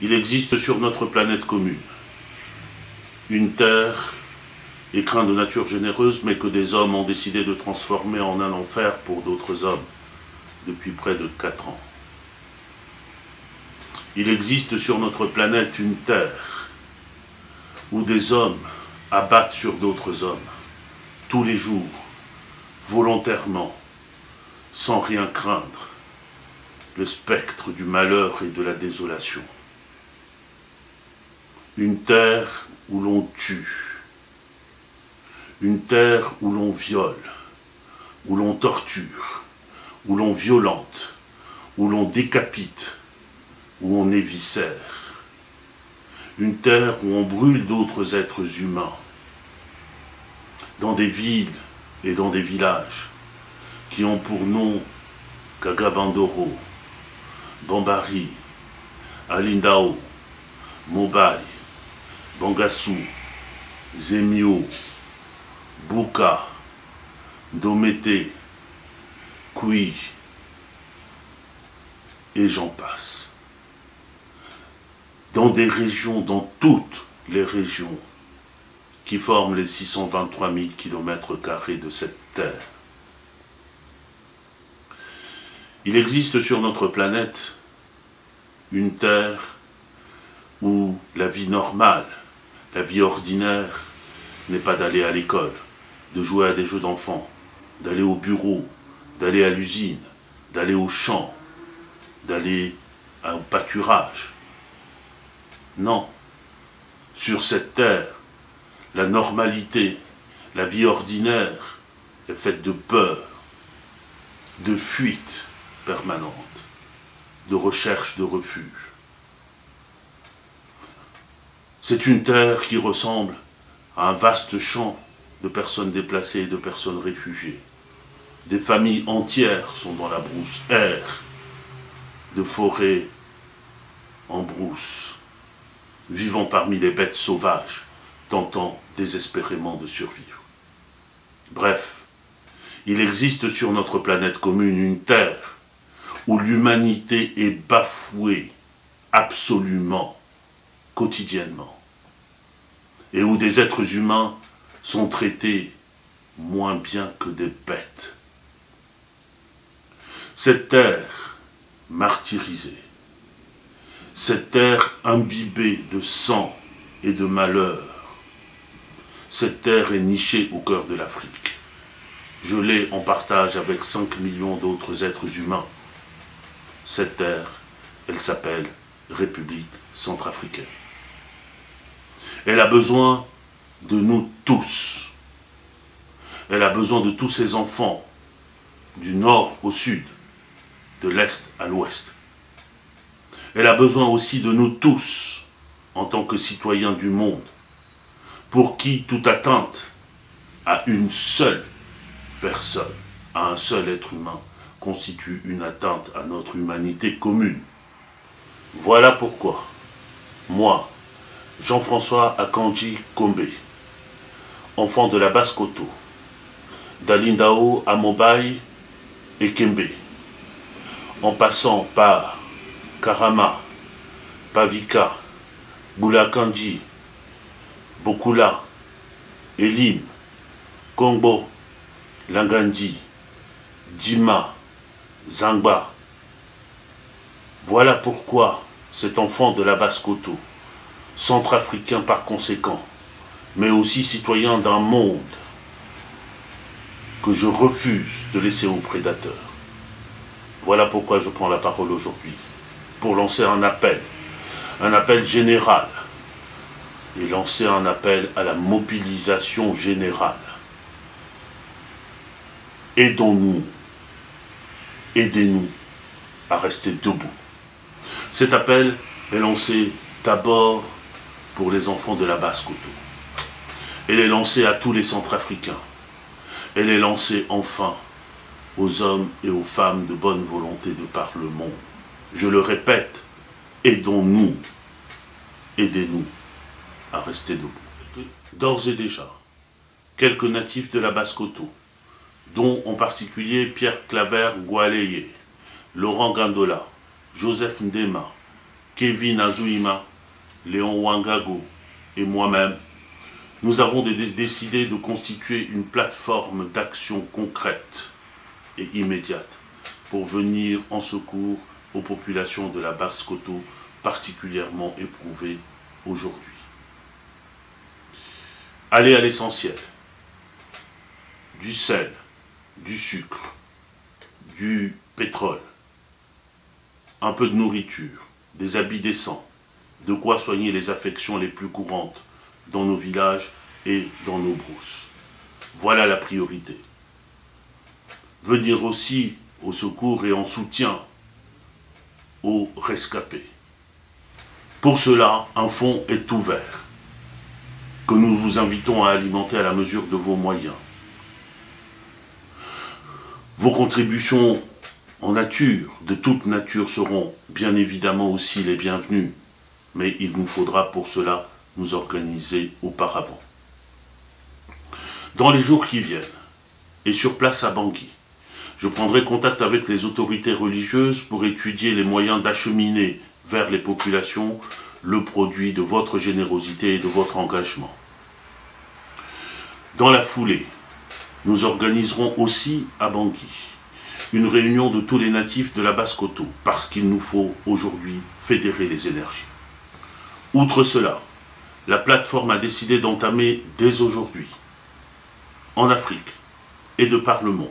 Il existe sur notre planète commune une terre, écrin de nature généreuse, mais que des hommes ont décidé de transformer en un enfer pour d'autres hommes depuis près de 4 ans. Il existe sur notre planète une terre où des hommes abattent sur d'autres hommes, tous les jours, volontairement, sans rien craindre, le spectre du malheur et de la désolation. Une terre où l'on tue, une terre où l'on viole, où l'on torture, où l'on violente, où l'on décapite, où on éviscère. Une terre où on brûle d'autres êtres humains, dans des villes et dans des villages qui ont pour nom Kagabandoro, Bambari, Alindao, Mobai, Bangassou, Zemio, Buka, Domete, Kui, et j'en passe. Dans des régions, dans toutes les régions qui forment les 623 000 km² de cette terre. Il existe sur notre planète une terre où la vie normale, la vie ordinaire, n'est pas d'aller à l'école, de jouer à des jeux d'enfants, d'aller au bureau, d'aller à l'usine, d'aller au champ, d'aller au pâturage. Non, sur cette terre, la normalité, la vie ordinaire est faite de peur, de fuite permanente, de recherche de refuge. C'est une terre qui ressemble à un vaste champ de personnes déplacées et de personnes réfugiées. Des familles entières sont dans la brousse, errent de forêt en brousse, vivant parmi les bêtes sauvages, tentant désespérément de survivre. Bref, il existe sur notre planète commune une terre où l'humanité est bafouée absolument, quotidiennement, et où des êtres humains sont traités moins bien que des bêtes. Cette terre martyrisée, cette terre imbibée de sang et de malheur, cette terre est nichée au cœur de l'Afrique. Je l'ai en partage avec 5 millions d'autres êtres humains. Cette terre, elle s'appelle République centrafricaine. Elle a besoin de nous tous. Elle a besoin de tous ses enfants, du nord au sud, de l'est à l'ouest. Elle a besoin aussi de nous tous, en tant que citoyens du monde, pour qui toute atteinte à une seule personne, à un seul être humain, constitue une atteinte à notre humanité commune. Voilà pourquoi, moi, Jean-François Akanji Kombe, enfant de la Basse-Koto, d'Alindao à Mobai et Kembe, en passant par Karama, Pavika, Bulakanji, Bokula, Elim, Kongbo, Langandi, Dima, Zangba. Voilà pourquoi cet enfant de la Basse-Koto, centrafricain par conséquent, mais aussi citoyen d'un monde que je refuse de laisser aux prédateurs. Voilà pourquoi je prends la parole aujourd'hui, pour lancer un appel général, et lancer un appel à la mobilisation générale. Aidons-nous, aidez-nous à rester debout. Cet appel est lancé d'abord pour les enfants de la Basse-Koto. Elle est lancée à tous les Centrafricains. Elle est lancée enfin aux hommes et aux femmes de bonne volonté de par le monde. Je le répète, aidons-nous, aidez-nous à rester debout. D'ores et déjà, quelques natifs de la Basse-Koto, dont en particulier Pierre Claver Ngwaleye, Laurent Gandola, Joseph Ndema, Kevin Azouima, Léon Wangago et moi-même, nous avons décidé de constituer une plateforme d'action concrète et immédiate pour venir en secours aux populations de la Basse-Kotto particulièrement éprouvées aujourd'hui. Aller à l'essentiel. Du sel, du sucre, du pétrole, un peu de nourriture, des habits décents, de quoi soigner les affections les plus courantes dans nos villages et dans nos brousses. Voilà la priorité. Venir aussi au secours et en soutien aux rescapés. Pour cela, un fonds est ouvert, que nous vous invitons à alimenter à la mesure de vos moyens. Vos contributions en nature, de toute nature, seront bien évidemment aussi les bienvenues, mais il nous faudra pour cela nous organiser auparavant. Dans les jours qui viennent, et sur place à Bangui, je prendrai contact avec les autorités religieuses pour étudier les moyens d'acheminer vers les populations le produit de votre générosité et de votre engagement. Dans la foulée, nous organiserons aussi à Bangui une réunion de tous les natifs de la Basse-Kotto, parce qu'il nous faut aujourd'hui fédérer les énergies. Outre cela, la plateforme a décidé d'entamer dès aujourd'hui, en Afrique et de par le monde,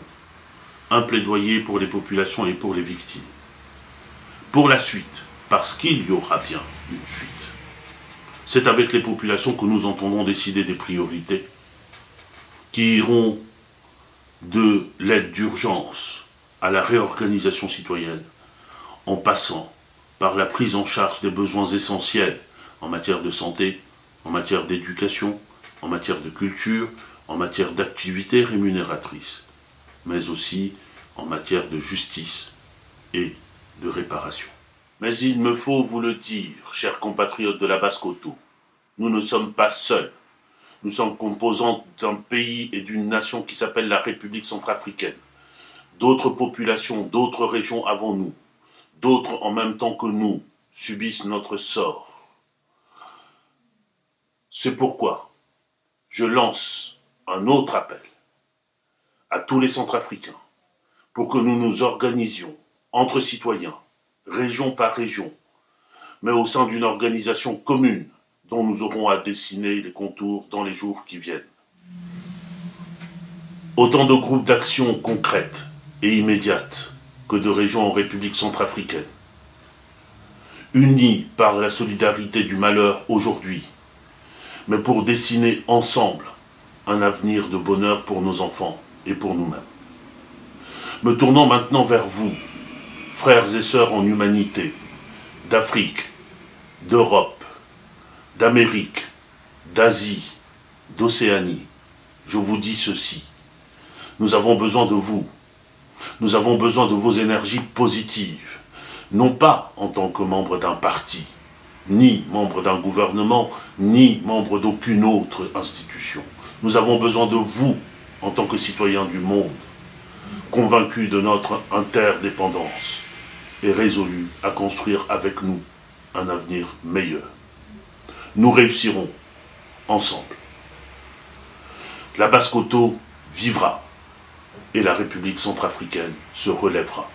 un plaidoyer pour les populations et pour les victimes. Pour la suite, parce qu'il y aura bien une suite, c'est avec les populations que nous entendons décider des priorités qui iront de l'aide d'urgence à la réorganisation citoyenne, en passant par la prise en charge des besoins essentiels en matière de santé, en matière d'éducation, en matière de culture, en matière d'activités rémunératrices, mais aussi en matière de justice et de réparation. Mais il me faut vous le dire, chers compatriotes de la Basse-Kotto, nous ne sommes pas seuls. Nous sommes composants d'un pays et d'une nation qui s'appelle la République centrafricaine. D'autres populations, d'autres régions avant nous, d'autres en même temps que nous, subissent notre sort. C'est pourquoi je lance un autre appel à tous les Centrafricains pour que nous nous organisions entre citoyens, région par région, mais au sein d'une organisation commune dont nous aurons à dessiner les contours dans les jours qui viennent. Autant de groupes d'action concrètes et immédiates que de régions en République centrafricaine, unis par la solidarité du malheur aujourd'hui, mais pour dessiner ensemble un avenir de bonheur pour nos enfants et pour nous-mêmes. Me tournant maintenant vers vous, frères et sœurs en humanité, d'Afrique, d'Europe, d'Amérique, d'Asie, d'Océanie, je vous dis ceci. Nous avons besoin de vous. Nous avons besoin de vos énergies positives, non pas en tant que membre d'un parti, ni membre d'un gouvernement, ni membre d'aucune autre institution. Nous avons besoin de vous en tant que citoyens du monde, convaincus de notre interdépendance et résolus à construire avec nous un avenir meilleur. Nous réussirons ensemble. La Basse-Kotto vivra et la République centrafricaine se relèvera.